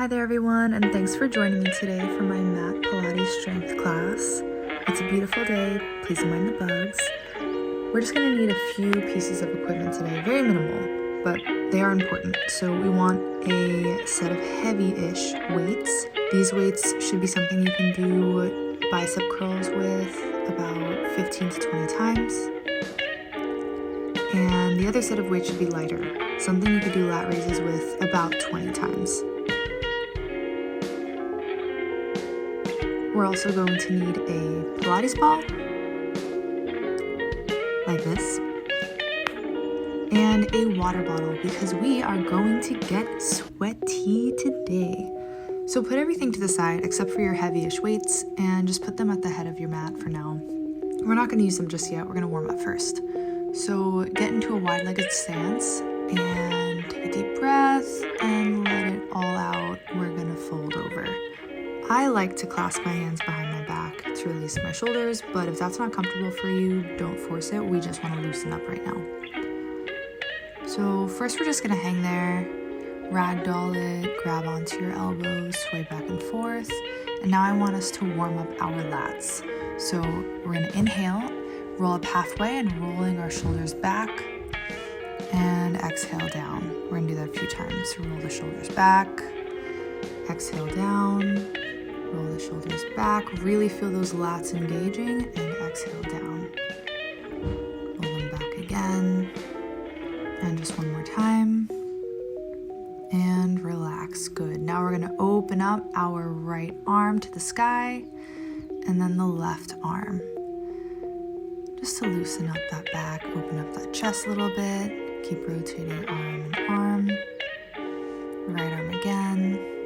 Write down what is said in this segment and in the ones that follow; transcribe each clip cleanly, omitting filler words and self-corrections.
Hi there everyone, and thanks for joining me today for my mat Pilates strength class. It's a beautiful day, please don't mind the bugs. We're just going to need a few pieces of equipment today, very minimal, but they are important. So we want a set of heavy-ish weights. These weights should be something you can do bicep curls with about 15 to 20 times. And the other set of weights should be lighter, something you could do lat raises with about 20 times. We're also going to need a Pilates ball, like this, and a water bottle because we are going to get sweaty today. So put everything to the side except for your heavyish weights and just put them at the head of your mat for now. We're not going to use them just yet, we're going to warm up first. So get into a wide-legged stance and take a deep breath and let it all out. We're going to fold over. I like to clasp my hands behind my back to release my shoulders, but if that's not comfortable for you, don't force it. We just want to loosen up right now. So first we're just going to hang there, ragdoll it, grab onto your elbows, sway back and forth. And now I want us to warm up our lats. So we're going to inhale, roll up halfway and rolling our shoulders back, and exhale down. We're going to do that a few times. Roll the shoulders back, exhale down, roll the shoulders back, really feel those lats engaging, and exhale down. Roll them back again, and just one more time, and relax. Good. Now we're going to open up our right arm to the sky, and then the left arm. Just to loosen up that back, open up that chest a little bit, keep rotating arm and arm, right arm again,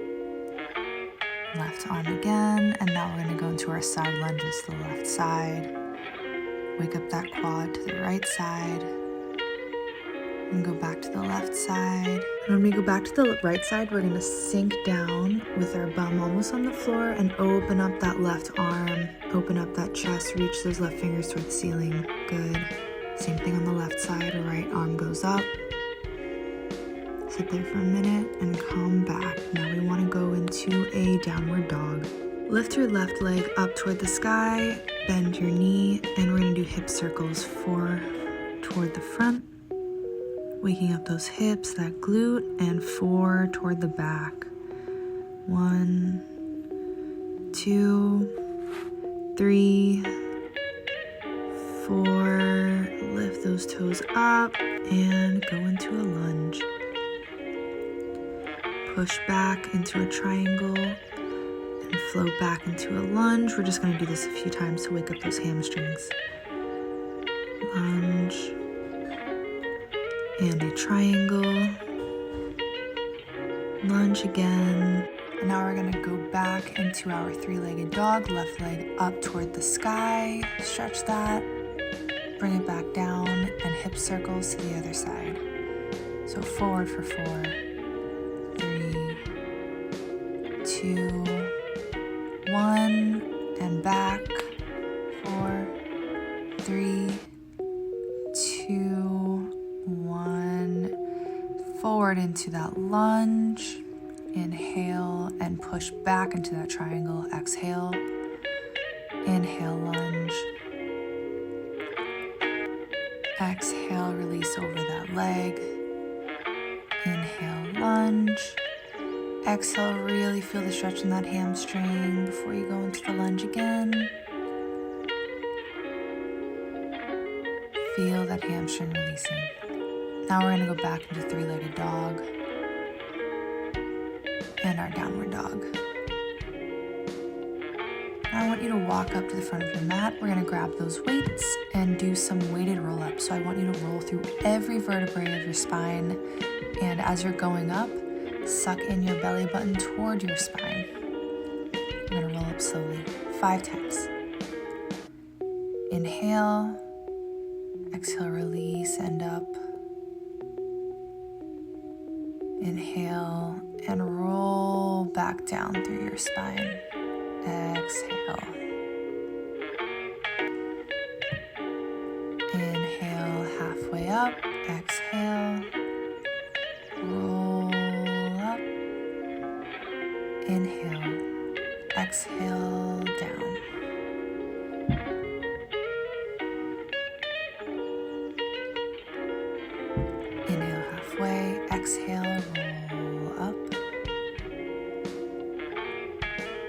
left arm again, and now we're going to go into our side lunges to the left side. Wake up that quad to the right side, and go back to the left side. And when we go back to the right side, we're going to sink down with our bum almost on the floor and open up that left arm, open up that chest, reach those left fingers toward the ceiling. Good. Same thing on the left side, right arm goes up. Sit there for a minute and come back. Now we want to go into a downward dog. Lift your left leg up toward the sky, bend your knee, and we're going to do hip circles, 4 toward the front, waking up those hips, that glute, and 4 toward the back. 1, 2, 3, 4. Lift those toes up and go into a lunge. Push back into a triangle and float back into a lunge. We're just going to do this a few times to wake up those hamstrings. Lunge and a triangle. Lunge again. And now we're going to go back into our 3-legged dog. Left leg up toward the sky. Stretch that. Bring it back down and hip circles to the other side. So forward for 4. 2, 1, and back. 4, 3, 2, 1. Forward into that lunge. Inhale and push back into that triangle. Exhale. Inhale, lunge. Exhale, release over that leg. Inhale, lunge. Exhale, really feel the stretch in that hamstring before you go into the lunge again. Feel that hamstring releasing. Now we're going to go back into 3-legged dog and our downward dog. Now I want you to walk up to the front of your mat. We're going to grab those weights and do some weighted roll-ups. So I want you to roll through every vertebrae of your spine, and as you're going up, suck in your belly button toward your spine. We're going to roll up slowly, 5 times. Inhale, exhale, release, and up. Inhale, and roll back down through your spine. Exhale. Inhale, halfway up. Exhale. Roll up. Inhale, exhale, down. Inhale halfway, exhale, roll up.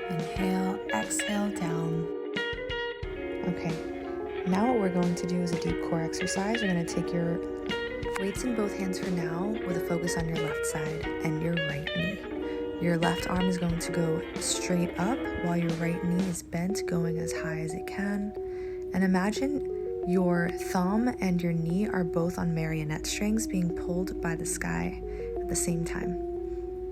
Inhale, exhale, down. Okay, now what we're going to do is a deep core exercise. You're going to take your weights in both hands for now with a focus on your left side and your right knee. Your left arm is going to go straight up while your right knee is bent, going as high as it can. And imagine your thumb and your knee are both on marionette strings being pulled by the sky at the same time.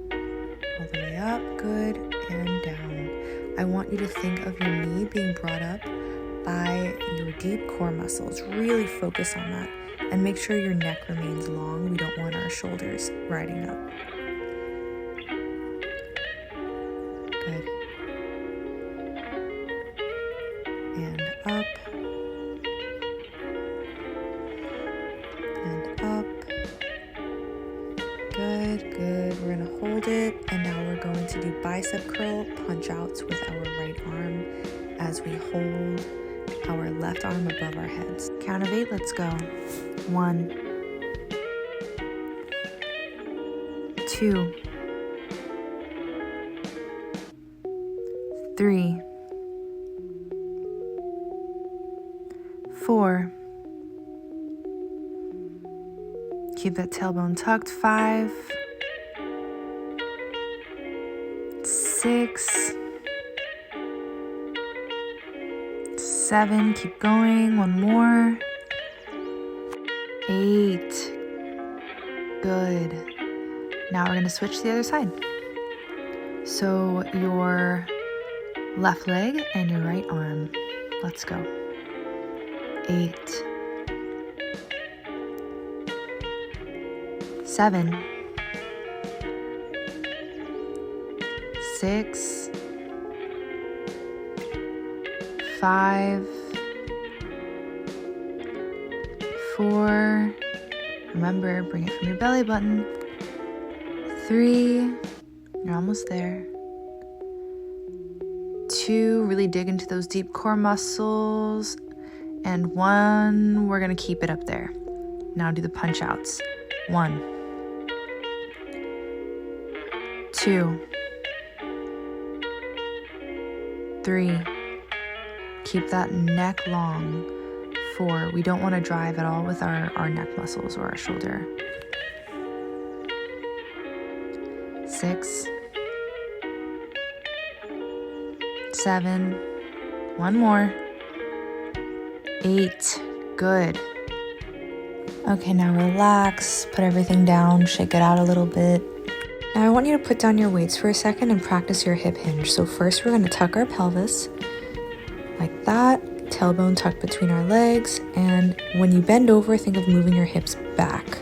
All the way up, good, and down. I want you to think of your knee being brought up by your deep core muscles. Really focus on that and make sure your neck remains long. We don't want our shoulders riding up. Good. And up. And up. Good, good. We're going to hold it, and now we're going to do bicep curl punch outs with our right arm as we hold our left arm above our heads. Count of 8, let's go. 1, 2, 3, 4. Keep that tailbone tucked. 5, 6, 7. Keep going. 1 more. 8. Good. Now we're going to switch to the other side. So your left leg and your right arm. Let's go. 8, 7, 6, 5, 4. Remember, bring it from your belly button. 3. You're almost there. 2. Really dig into those deep core muscles. And 1. We're going to keep it up there. Now do the punch outs. 1, 2, 3. Keep that neck long. 4. We don't want to drive at all with our neck muscles or our shoulder. 6, 7. 1 more. 8. Good. Okay, now relax. Put everything down. Shake it out a little bit. Now I want you to put down your weights for a second and practice your hip hinge. So first we're going to tuck our pelvis like that. Tailbone tucked between our legs, and when you bend over, think of moving your hips back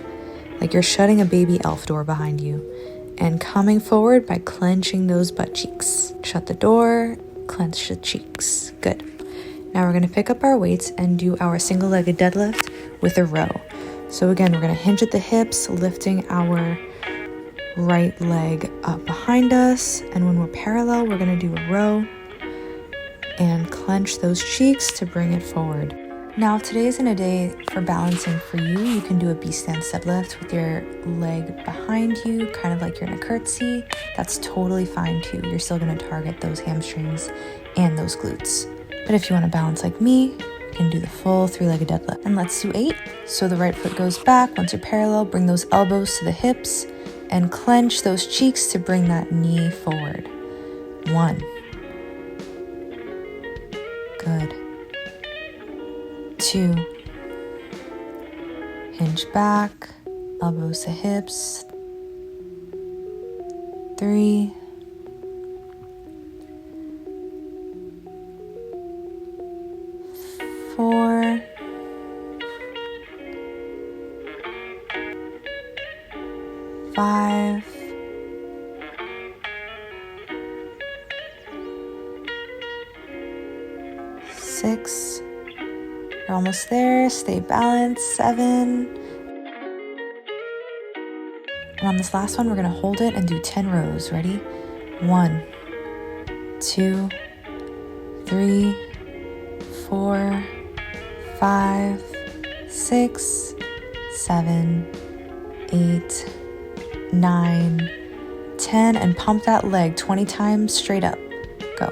like you're shutting a baby elf door behind you and coming forward by clenching those butt cheeks. Shut the door, clench the cheeks. Good. Now we're going to pick up our weights and do our single-legged deadlift with a row. So again, we're going to hinge at the hips, lifting our right leg up behind us, and when we're parallel, we're going to do a row and clench those cheeks to bring it forward. Now, if today isn't a day for balancing for you, you can do a B-stance deadlift with your leg behind you, kind of like you're in a curtsy. That's totally fine too. You're still going to target those hamstrings and those glutes. But if you want to balance like me, you can do the full 3-legged deadlift. And let's do 8. So the right foot goes back. Once you're parallel, bring those elbows to the hips and clench those cheeks to bring that knee forward. 1. Good. 2. Hinge back, elbows to hips. 3. 4. 5. 6. You're almost there. Stay balanced. 7. And on this last one, we're going to hold it and do 10 rows. Ready? 1, 2, 3, 4, 5, 6, 7, 8, 9, 10, and pump that leg 20 times straight up. Go.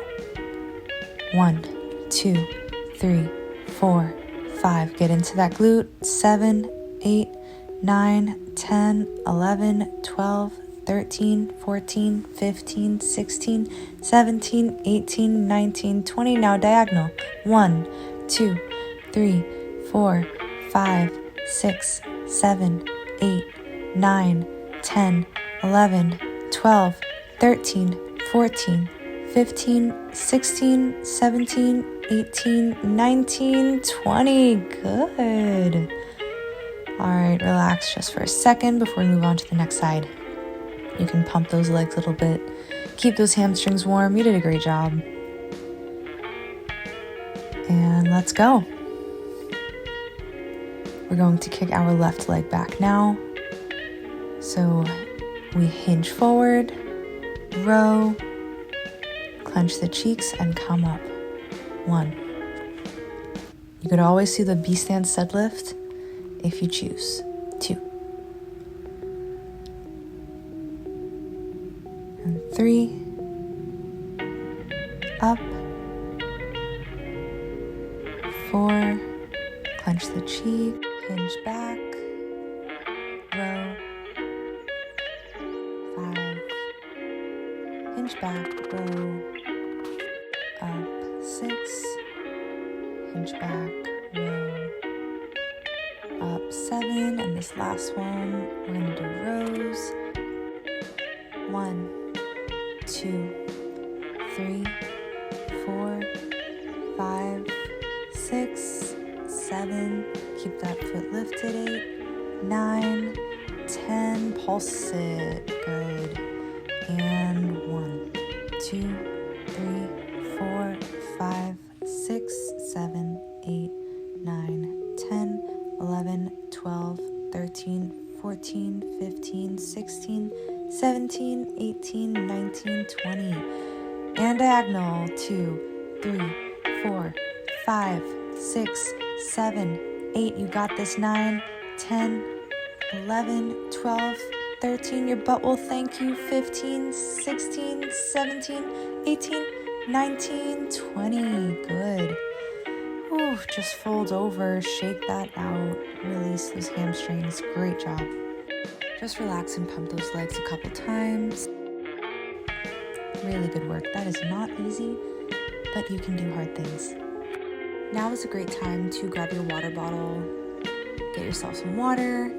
1, 2, 3, 4, 5. Get into that glute. 7, 8, 9, 10, 11, 12, 13, 14, 15, 16, 17, 18, 19, 20. Now diagonal. 1, 2, 3, 4, 5, 6, 7, 8, 9, 10, 11, 12, 13, 14, 15, 16, 17, 18, 19, 20. Good. All right, relax just for a second before we move on to the next side. You can pump those legs a little bit. Keep those hamstrings warm. You did a great job. And let's go. We're going to kick our left leg back now. So we hinge forward, row, clench the cheeks, and come up. 1. You could always do the B-stance deadlift if you choose. 2. And 3. Up. 4. Clench the cheek, hinge back, row. 5. Hinge back, row. Up. 6. Hinge back, row. Up. 7. And this last one, we're going to do rows. 1, 2, 3, 4, 5, 6, 7. Keep that foot lifted. 8, 9, 10. Pulse it. Good. And 1, 2, 3, 4, 5, 6, 7, 8, 9, 10, 11, 12, 13, 14, 15, 16, 17, 18, 19, 20. And diagonal. 2, 3, 4, 5, 6, 7, 8. You got this. 9, 10, 11, 12, 13. Your butt will thank you. 15, 16, 17, 18, 19, 20. Good. Ooh, just fold over, shake that out, release those hamstrings. Great job. Just relax and pump those legs a couple times. Really good work. That is not easy, but you can do hard things. Now is a great time to grab your water bottle, get yourself some water,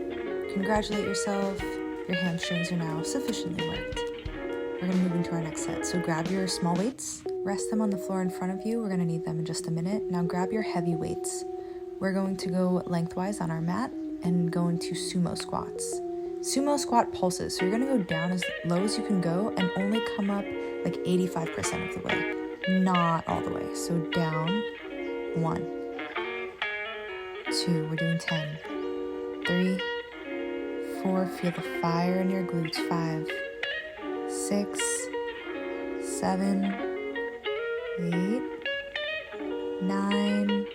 congratulate yourself. Your hamstrings are now sufficiently worked. We're going to move into our next set. So grab your small weights, rest them on the floor in front of you. We're going to need them in just a minute. Now grab your heavy weights. We're going to go lengthwise on our mat and go into sumo squats. Sumo squat pulses. So you're going to go down as low as you can go and only come up like 85% of the way, not all the way. So down. 1, 2, we're doing 10, 3, 4, feel the fire in your glutes. 5, 6, 7, 8, 9,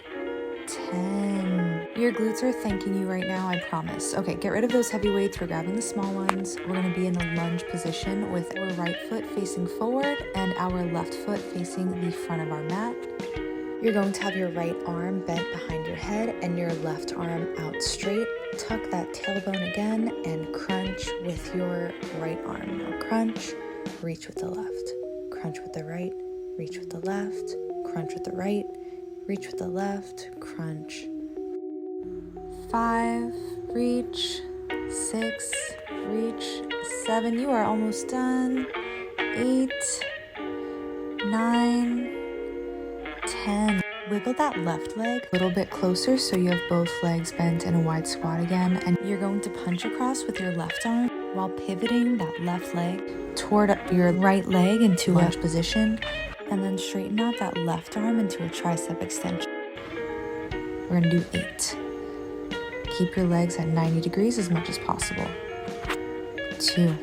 10. Your glutes are thanking you right now, I promise. Okay, get rid of those heavy weights. We're grabbing the small ones. We're going to be in a lunge position with our right foot facing forward and our left foot facing the front of our mat. You're going to have your right arm bent behind your head and your left arm out straight. Tuck that tailbone again and crunch with your right arm. Now crunch, reach with the left. Crunch with the right, reach with the left. Crunch with the right, reach with the left. Crunch. 5, reach. 6, reach. 7, you are almost done. 8, 9, 10. Wiggle that left leg a little bit closer so you have both legs bent in a wide squat again. And you're going to punch across with your left arm while pivoting that left leg toward your right leg into a lunge position. And then straighten out that left arm into a tricep extension. We're going to do 8. Keep your legs at 90 degrees as much as possible. 2.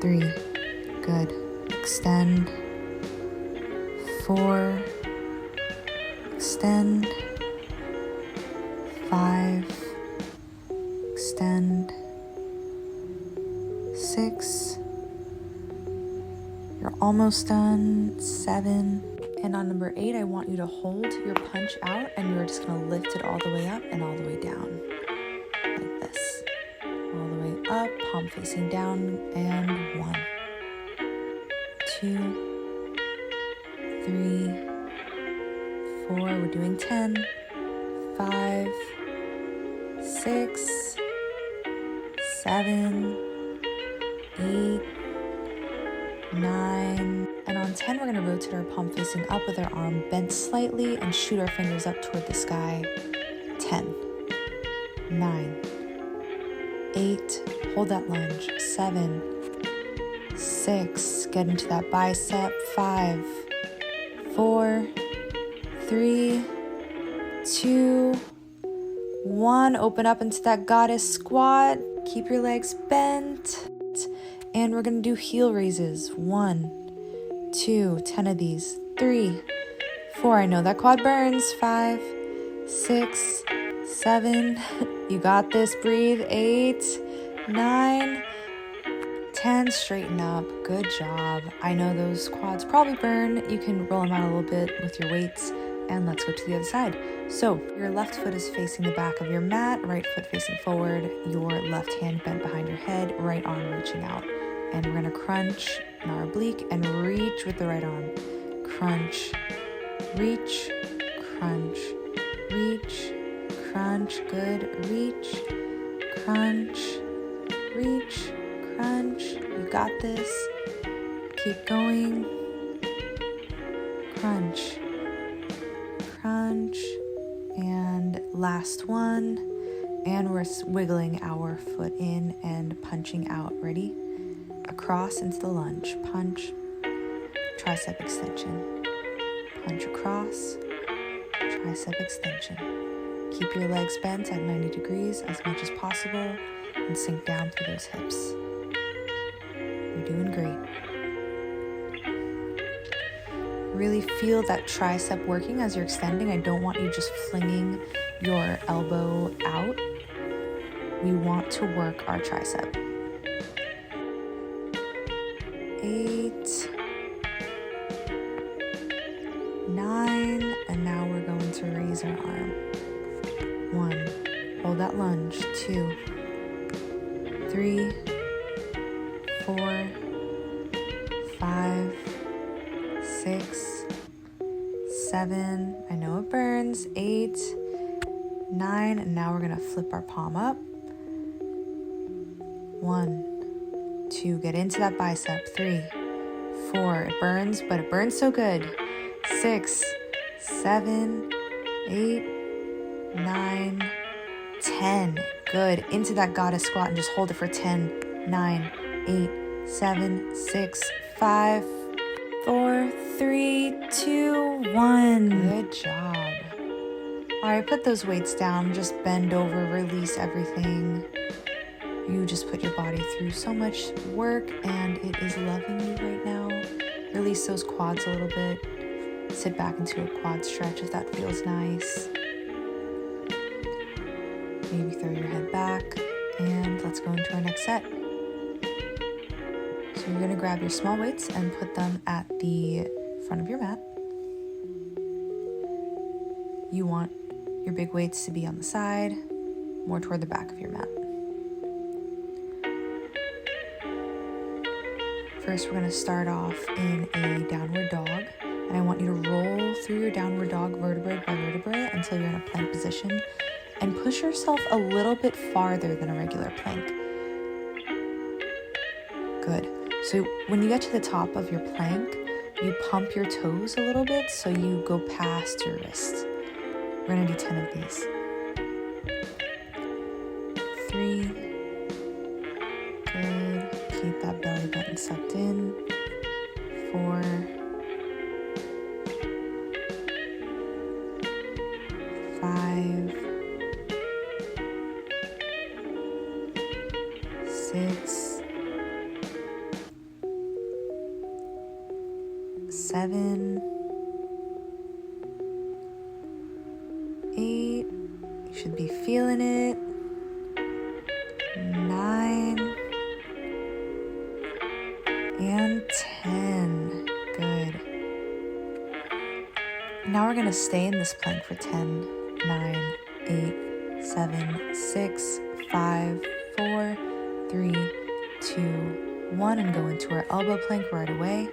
3, good. Extend. 4, extend. 5, extend. 6, you're almost done. 7, and on number 8, I want you to hold your punch out, and you're just going to lift it all the way up and all the way down, like this. All the way up, palm facing down, and 1, 2, 3, 4, we're doing 10, 5, 6, 7, 8, 9, and on 10 we're going to rotate our palm facing up with our arm bent slightly and shoot our fingers up toward the sky. 10, 9, 8, hold that lunge. 7, 6, get into that bicep. 5, 4, 3, 2, 1, open up into that goddess squat. Keep your legs bent. And we're going to do heel raises. 1, 2, 10 of these. 3, 4, I know that quad burns. 5, 6, 7, you got this, breathe. 8, 9, 10, straighten up. Good job. I know those quads probably burn. You can roll them out a little bit with your weights, and let's go to the other side. So your left foot is facing the back of your mat, right foot facing forward, your left hand bent behind your head, right arm reaching out. And we're gonna crunch in our oblique and reach with the right arm. Crunch, reach, crunch, reach, crunch, good, reach, crunch, reach, crunch, you got this, keep going, crunch, crunch, and last one, and we're wiggling our foot in and punching out. Ready? Across into the lunge, punch, tricep extension, punch across, tricep extension. Keep your legs bent at 90 degrees as much as possible and sink down through those hips. You're doing great. Really feel that tricep working as you're extending. I don't want you just flinging your elbow out. We want to work our tricep. 8, 9, and now we're going to raise our arm. 1, hold that lunge. 2, 3, 4, 5, 6, 7, I know it burns. 8, 9, and now we're gonna flip our palm up. 1, 2, get into that bicep. 3, 4, it burns, but it burns so good. 6, 7, 8, 9, 10, good. Into that goddess squat and just hold it for 10, 9, 8, 7, 6, 5, 4, 3, 2, 1. Good job. All right, put those weights down. Just bend over, release everything. You just put your body through so much work, and it is loving you right now. Release those quads a little bit. Sit back into a quad stretch if that feels nice. Maybe throw your head back, and let's go into our next set. So you're going to grab your small weights and put them at the front of your mat. You want your big weights to be on the side, more toward the back of your mat. First, we're going to start off in a downward dog, and I want you to roll through your downward dog vertebrae by vertebrae until you're in a plank position, and push yourself a little bit farther than a regular plank. Good. So when you get to the top of your plank, you pump your toes a little bit so you go past your wrists. We're going to do 10 of these. 3. Good. Keep that belly button sucked in. 4. 5. 6. 7, 8, you should be feeling it, 9, and 10. Good. Now we're going to stay in this plank for 10, 9, 8, 7, 6, 5, 4, 3, 2, 1, and go into our elbow plank right away.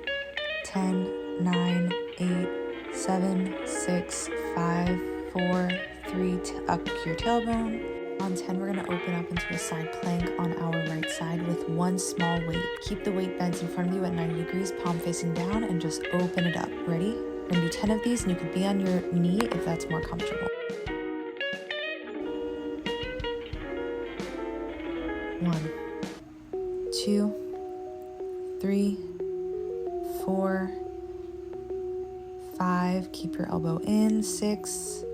10, 9, 8, 7, 6, 5, 4, 3, tuck your tailbone. On 10, we're going to open up into a side plank on our right side with one small weight. Keep the weight bent in front of you at 90 degrees, palm facing down, and just open it up. Ready? We're going to do 10 of these, and you could be on your knee if that's more comfortable. 1, 2, 3, 4, 5. Keep your elbow in. 6,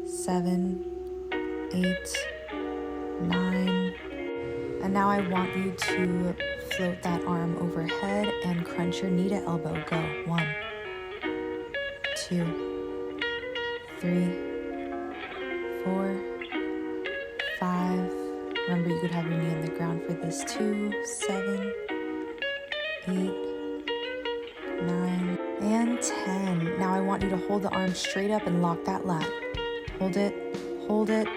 7, 8, 9. And now I want you to float that arm overhead and crunch your knee to elbow. Go. 1, 2, 3, 4, 5. Remember, you could have your knee on the ground for this too. 7, 8, 9, and 10. Now I want you to hold the arm straight up and lock that lat. Hold it,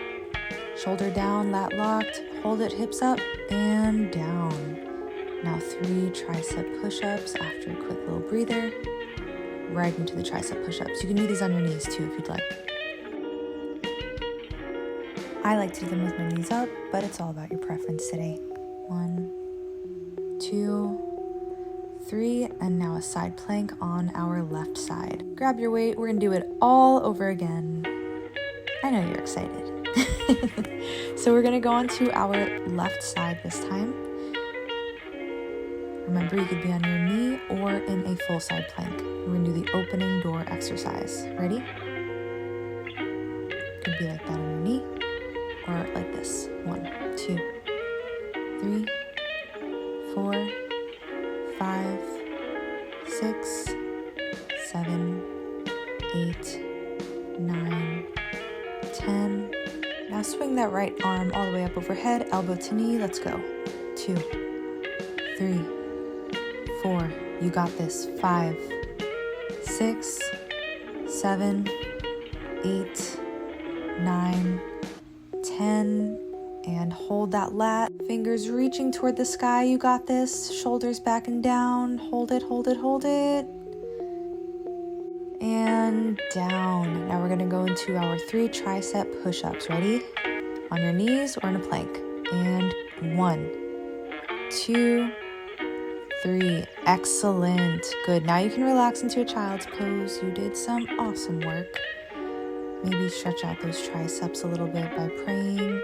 shoulder down, lat locked, hold it, hips up and down. Now 3 tricep push-ups after a quick little breather. Right into the tricep push-ups. You can do these on your knees too if you'd like. I like to do them with my knees up, but it's all about your preference today. 1, 2, 3, and now a side plank on our left side. Grab your weight, we're gonna do it all over again. I know you're excited. So we're gonna go on to our left side this time. Remember, you could be on your knee or in a full side plank. We're gonna do the opening door exercise. Ready? Could be like that on your knee or like this. 1, 2, 3, 4, 5, 6, 7, 8, 9, 10. Now swing that right arm all the way up overhead, elbow to knee. Let's go. 2, 3, 4. You got this. 5, 6, 7, 8, 9, 10. And hold that lat. Fingers reaching toward the sky. You got this. Shoulders back and down. Hold it, hold it, hold it. And down. Now we're going to go into our 3 tricep push-ups. Ready? On your knees or in a plank. And 1, 2, 3. Excellent. Good. Now you can relax into a child's pose. You did some awesome work. Maybe stretch out those triceps a little bit by praying.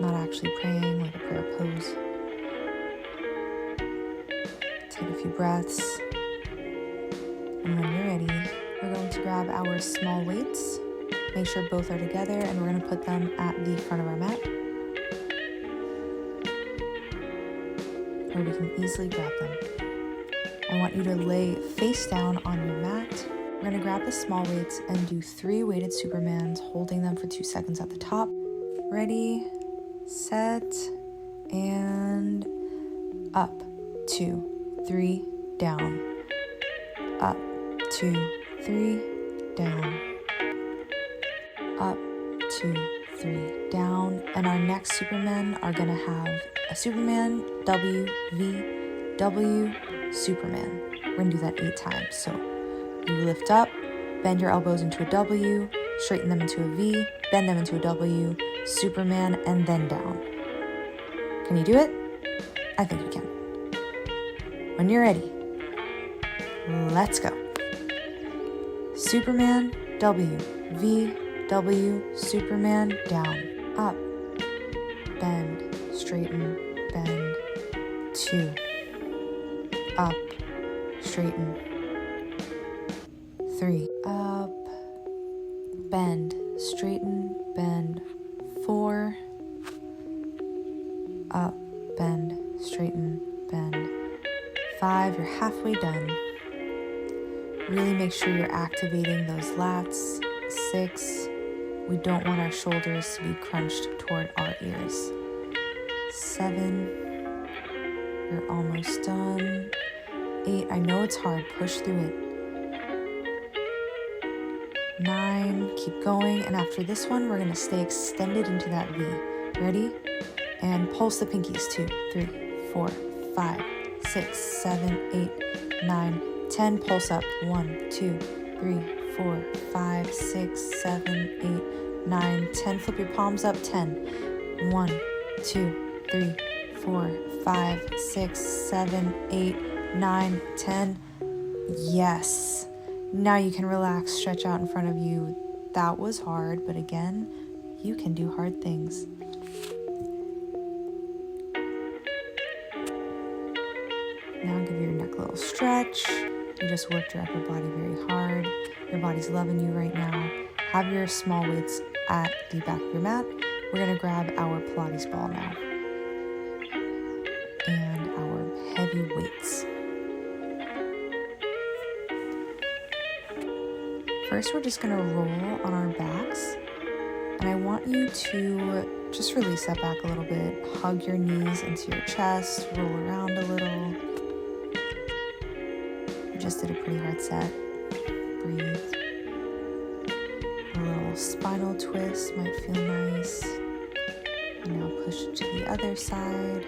Not actually praying, like a prayer pose. Take a few breaths. And when you're ready, we're going to grab our small weights. Make sure both are together, and we're going to put them at the front of our mat, where we can easily grab them. I want you to lay face down on your mat. We're going to grab the small weights and do 3 weighted Supermans, holding them for 2 seconds at the top. Ready, set, and up, 2, 3, down, up, 2, 3, down, up, 2, 3, down. And our next Supermen are going to have a Superman, W, V, W, Superman. We're going to do that 8 times. So you lift up, bend your elbows into a W, straighten them into a V, bend them into a W, Superman, and then down. Can you do it? I think you can. When you're ready, let's go. Superman, W, V, W, Superman, down, up, bend, straighten, bend, 2, up, straighten, 3, up, bend, straighten, bend, 4, up, bend, straighten, bend, 5, you're halfway done, Really make sure you're activating those lats. 6. We don't want our shoulders to be crunched toward our ears. 7. You're almost done. 8. I know it's hard. Push through it. 9. Keep going. And after this one, we're going to stay extended into that V. Ready? And pulse the pinkies. 2, 3, 4, 5, 6, 7, 8, 9, 10. Pulse up. 1, 2, 3, 4, 5, 6, 7, 8, 9, 10. Flip your palms up. 10. 1, 2, 3, 4, 5, 6, 7, 8, 9, 10. Yes. Now you can relax, stretch out in front of you. That was hard, but again, you can do hard things. Now give your neck a little stretch. You just worked your upper body very hard. Your body's loving you right now. Have your small weights at the back of your mat. We're gonna grab our Pilates ball now. And our heavy weights. First, we're just gonna roll on our backs. And I want you to just release that back a little bit. Hug your knees into your chest, roll around a little. You just did a pretty hard set. Breathe. A little spinal twist might feel nice. And now push to the other side.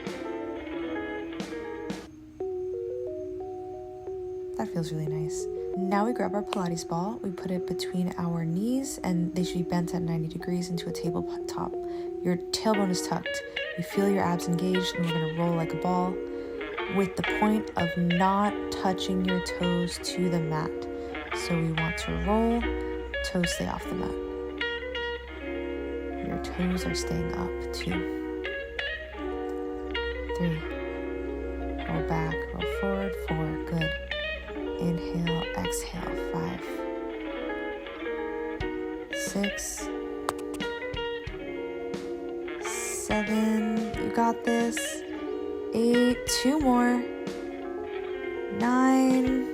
That feels really nice. Now we grab our Pilates ball, we put it between our knees, and they should be bent at 90 degrees into a tabletop. Your tailbone is tucked. You feel your abs engaged, and we're gonna roll like a ball with the point of not touching your toes to the mat. So we want to roll, toes stay off the mat. Your toes are staying up. 2, 3, roll back, roll forward, 4, good. Inhale, exhale, 5, 6, 7, you got this. 8, 2 more. 9,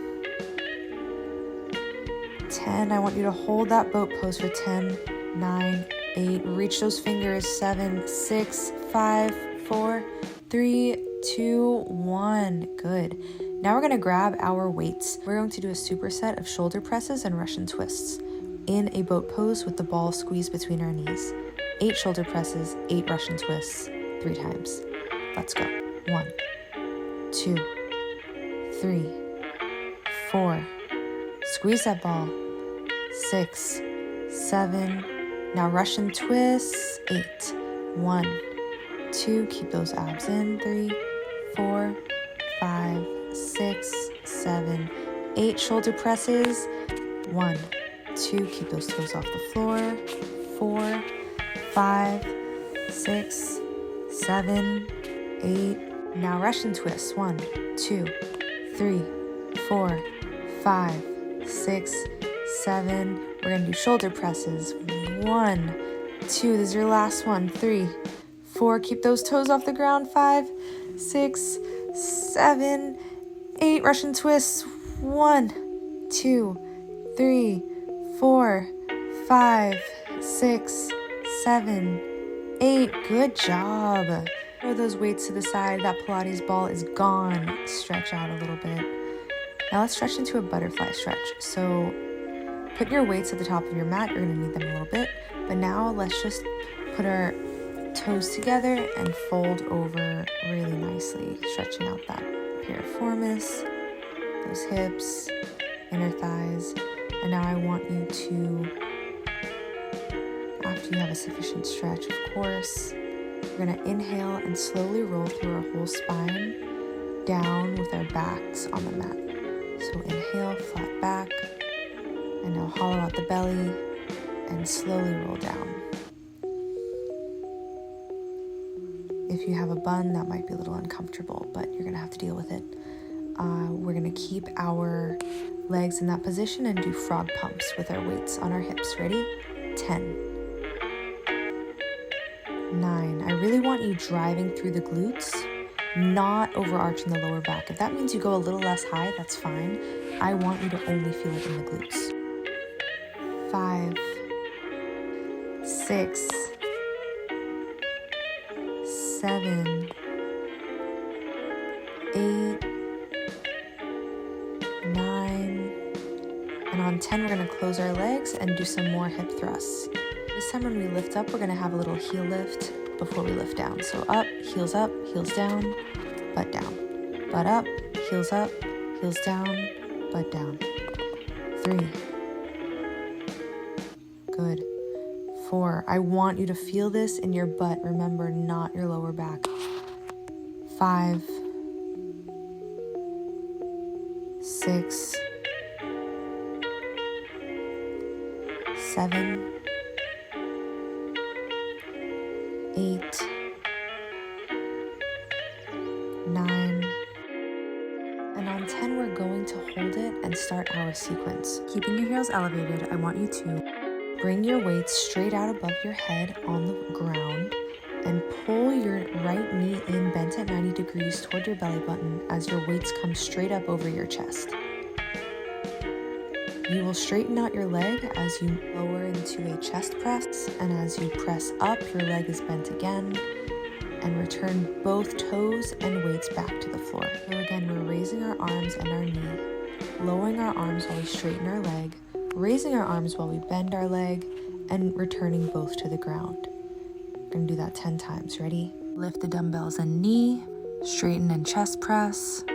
10. I want you to hold that boat pose for 10, 9, 8. Reach those fingers. 7, 6, 5, 4, 3, 2, 1. Good. Now we're going to grab our weights. We're going to do a superset of shoulder presses and Russian twists in a boat pose with the ball squeezed between our knees. 8 shoulder presses, 8 Russian twists, 3 times. Let's go. 1, 2, 3, 4. Squeeze that ball. 6, 7. Now Russian twists. 8. 1, 2. Keep those abs in. 3, 4, 5, 6, 7, 8 shoulder presses. 1, 2. Keep those toes off the floor. 4, 5, 6, 7, 8. Now Russian twists. 1, 2, 3, 4, 5, 6, 7. We're going to do shoulder presses. 1, 2. This is your last one. 3, 4. Keep those toes off the ground. 5, 6, 7, 8. Russian twists. 1, 2, 3, 4, 5, 6, 7, 8. Good job. Throw those weights to the side. That Pilates ball is gone. Stretch out a little bit. Now let's stretch into a butterfly stretch. So put your weights at the top of your mat. You're going to need them a little bit. But now let's just put our toes together and fold over really nicely, stretching out that piriformis, those hips, inner thighs. And now I want you to, after you have a sufficient stretch, of course, we're going to inhale and slowly roll through our whole spine down with our backs on the mat. So inhale, flat back, and now hollow out the belly and slowly roll down. If you have a bun, that might be a little uncomfortable, but you're going to have to deal with it. We're going to keep our legs in that position and do frog pumps with our weights on our hips. Ready? 10, 9. I really want you driving through the glutes not overarching the lower back. If that means you go a little less high, that's fine. I want you to only feel it in the glutes. 5, 6, 7, 8, 9, and on 10, we're gonna close our legs and do some more hip thrusts. This time when we lift up, we're gonna have a little heel lift before we lift down. So up, heels down, butt down. Butt up, heels down, butt down. 3. Good. 4. I want you to feel this in your butt. Remember, not your lower back. 5, 6, 7, 8, 9, and on 10, we're going to hold it and start our sequence. Keeping your heels elevated, I want you to bring your weights straight out above your head on the ground and pull your right knee in bent at 90 degrees toward your belly button as your weights come straight up over your chest. You will straighten out your leg as you lower into a chest press, and as you press up, your leg is bent again, and return both toes and weights back to the floor. So again, we're raising our arms and our knee, lowering our arms while we straighten our leg, raising our arms while we bend our leg, and returning both to the ground. We're gonna do that 10 times. Ready? Lift the dumbbells and knee, straighten and chest press,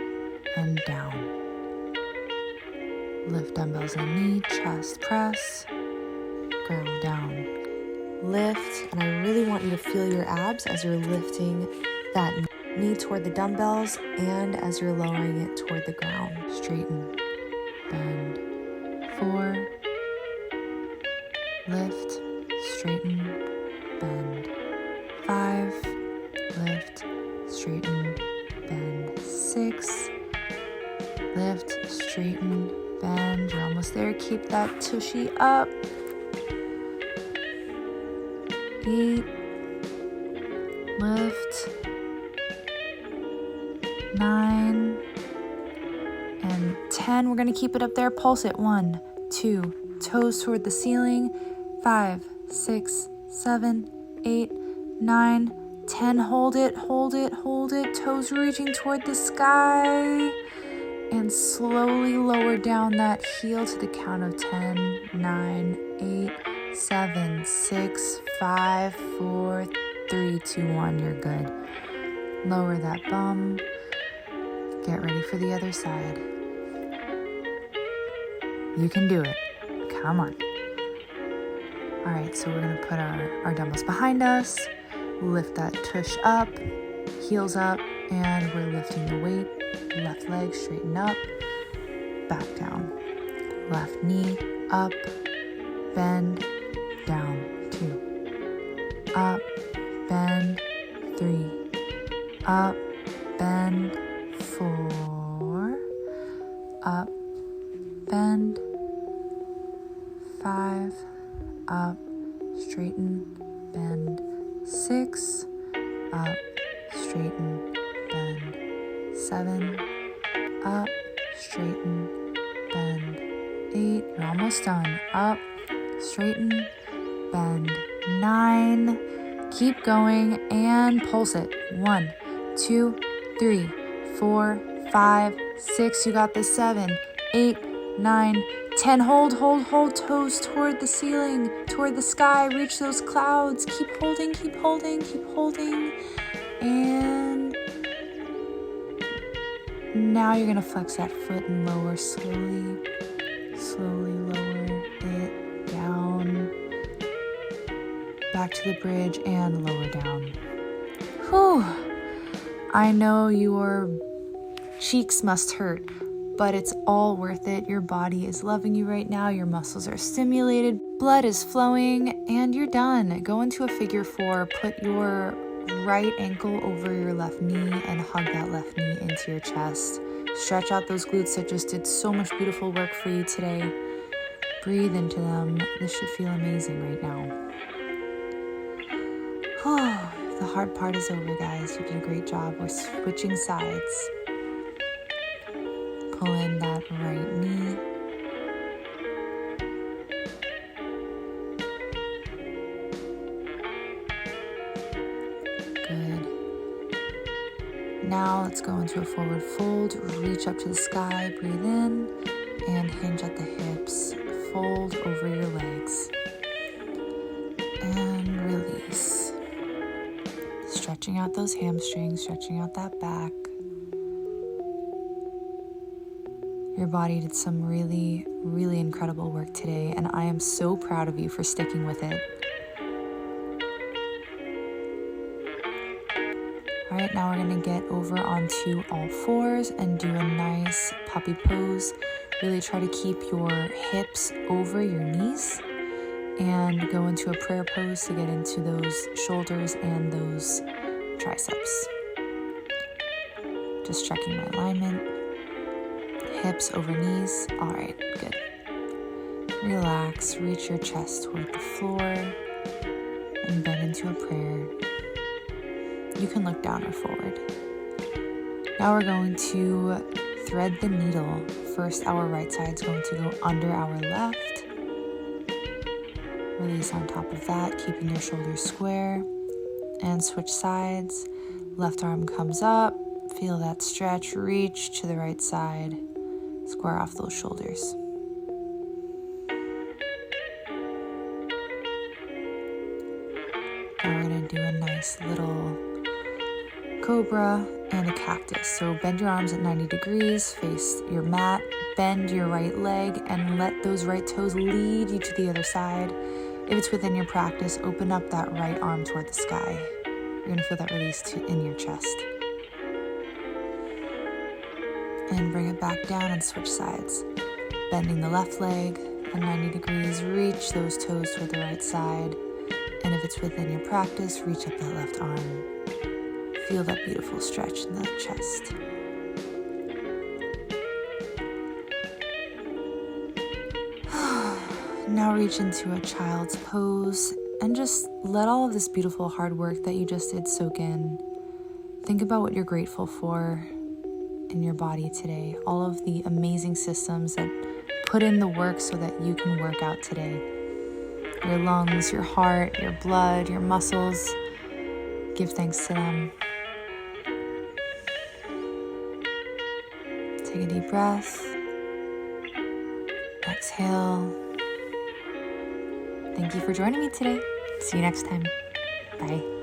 and down. Lift dumbbells and knee, chest press, ground down. Lift, and I really want you to feel your abs as you're lifting that knee toward the dumbbells and as you're lowering it toward the ground. Straighten, bend. 4, lift, straighten, bend. 5, lift, straighten, bend. 6, lift, straighten, bend. You're almost there. Keep that tushy up. 8, lift. 9 and 10. We're going to keep it up there. Pulse it. 1, 2, toes toward the ceiling. 5, 6, 7, 8, 9, 10. Hold it, hold it, hold it. Toes reaching toward the sky. And slowly lower down that heel to the count of 10, 9, 8, 7, 6, 5, 4, 3, 2, 1. You're good. Lower that bum. Get ready for the other side. You can do it. Come on. All right, so we're gonna put our dumbbells behind us, lift that tush up, heels up, and we're lifting the weight. Left leg, straighten up, back down. Left knee, up, bend, down. 2, up, bend, 3, up, bend, 4, up, bend, 5, up, straighten, bend, 6, up, straighten, bend, 7, up, straighten, bend, 8, you're almost done, up, straighten, bend, 9, keep going, and pulse it, 1, 2, 3, 4, 5, 6, you got this, 7, 8, 9, 10, hold, toes toward the ceiling, toward the sky, reach those clouds, keep holding, and now you're gonna flex that foot and lower slowly lower it down, back to the bridge and lower down. Whew, I know your cheeks must hurt, but it's all worth it. Your body is loving you right now. Your muscles are stimulated, blood is flowing, and you're done. Go into a figure 4, put your right ankle over your left knee and hug that left knee into your chest. Stretch out those glutes that just did so much beautiful work for you today. Breathe into them. This should feel amazing right now. The hard part is over, guys. You did a great job. We're switching sides. Pull in that right knee. Good. Now let's go into a forward fold. Reach up to the sky, breathe in, and hinge at the hips. Fold over your legs. And release. Stretching out those hamstrings, stretching out that back. Your body did some really, really incredible work today, and I am so proud of you for sticking with it. All right, now we're gonna get over onto all fours and do a nice puppy pose. Really try to keep your hips over your knees and go into a prayer pose to get into those shoulders and those triceps. Just checking my alignment. Hips over knees. All right, good. Relax, reach your chest toward the floor and bend into a prayer. You can look down or forward. Now we're going to thread the needle. First, our right side is going to go under our left. Release on top of that, keeping your shoulders square. And switch sides. Left arm comes up. Feel that stretch. Reach to the right side. Square off those shoulders. Now we're going to do a nice little cobra and a cactus. So bend your arms at 90 degrees, face your mat, bend your right leg, and let those right toes lead you to the other side. If it's within your practice, open up that right arm toward the sky. You're going to feel that release in your chest. And bring it back down and switch sides. Bending the left leg at 90 degrees, reach those toes toward the right side. And if it's within your practice, reach up that left arm. Feel that beautiful stretch in the chest. Now reach into a child's pose and just let all of this beautiful hard work that you just did soak in. Think about what you're grateful for in your body today. All of the amazing systems that put in the work so that you can work out today. Your lungs, your heart, your blood, your muscles. Give thanks to them. Take a deep breath. Exhale. Thank you for joining me today. See you next time. Bye.